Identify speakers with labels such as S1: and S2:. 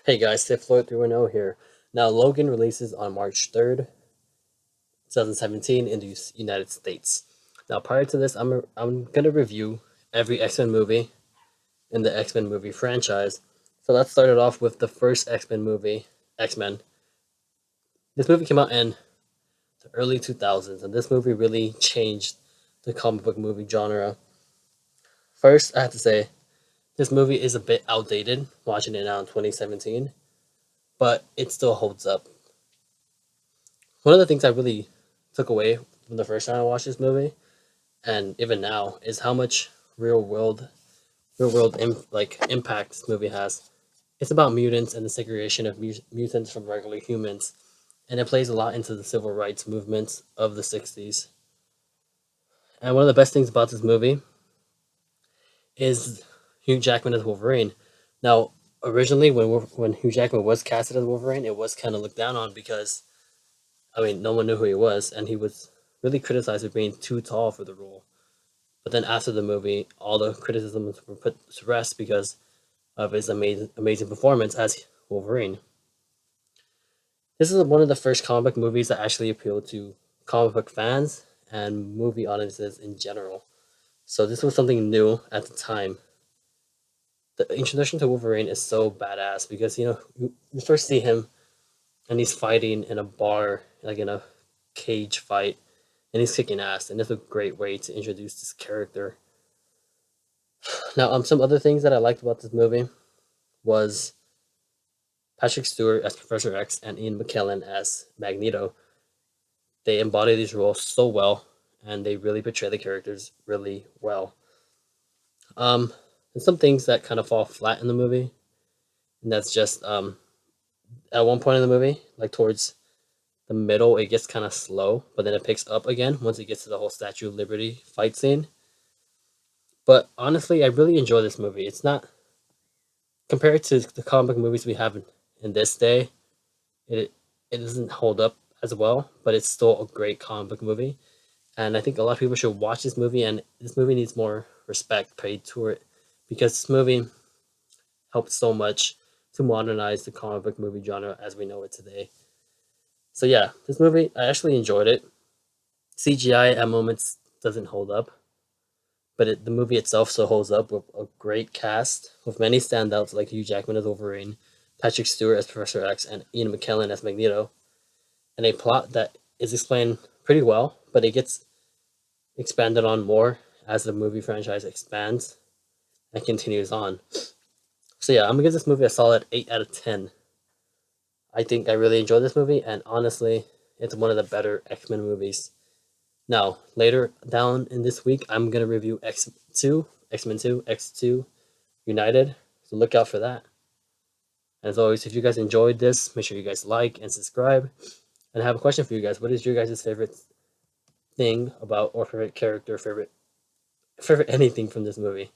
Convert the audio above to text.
S1: Hey guys, Sith Lord 310 here. Now, Logan releases on March 3rd, 2017 in the United States. Now, prior to this, I'm going to review every X-Men movie in the X-Men movie franchise. So let's start it off with the first X-Men movie, X-Men. This movie came out in the early 2000s, and this movie really changed the comic book movie genre. First, I have to say, this movie is a bit outdated, watching it now in 2017, but it still holds up. One of the things I really took away from the first time I watched this movie, and even now, is how much impact this movie has. It's about mutants and the segregation of mutants from regular humans, and it plays a lot into the civil rights movements of the '60s. And one of the best things about this movie is Hugh Jackman as Wolverine. Now, originally, when Hugh Jackman was casted as Wolverine, it was kind of looked down on because no one knew who he was, and he was really criticized for being too tall for the role. But then after the movie, all the criticisms were put to rest because of his amazing performance as Wolverine. This is one of the first comic book movies that actually appealed to comic book fans and movie audiences in general. So this was something new at the time. The introduction to Wolverine is so badass because you first see him and he's fighting in a bar, like in a cage fight, and he's kicking ass, and it's a great way to introduce this character. Now, some other things that I liked about this movie was Patrick Stewart as Professor X and Ian McKellen as Magneto. They embody these roles so well, and they really portray the characters really well. Um, and some things that kind of fall flat in the movie, and that's just at one point in the movie, like towards the middle, it gets kind of slow, but then it picks up again once it gets to the whole Statue of Liberty fight scene. But honestly, I really enjoy this movie. It's not compared to the comic movies we have in this day. It it doesn't hold up as well, but it's still a great comic book movie. And I think a lot of people should watch this movie, and this movie needs more respect paid to it because this movie helped so much to modernize the comic book movie genre as we know it today. So yeah, this movie I actually enjoyed it. CGI at moments doesn't hold up, but the movie itself still holds up with a great cast with many standouts like Hugh Jackman as Wolverine, Patrick Stewart as Professor X, and Ian McKellen as Magneto, and a plot that is explained pretty well, but it gets expanded on more as the movie franchise expands and continues on. So yeah, I'm gonna give this movie a solid 8 out of 10. I think I really enjoyed this movie, and honestly, it's one of the better X-Men movies. Now, later down in this week, I'm gonna review X2, X-Men 2, X2 United. So look out for that. And as always, if you guys enjoyed this, make sure you guys like and subscribe. And I have a question for you guys. What is your guys' favorite thing about or favorite character, favorite anything from this movie?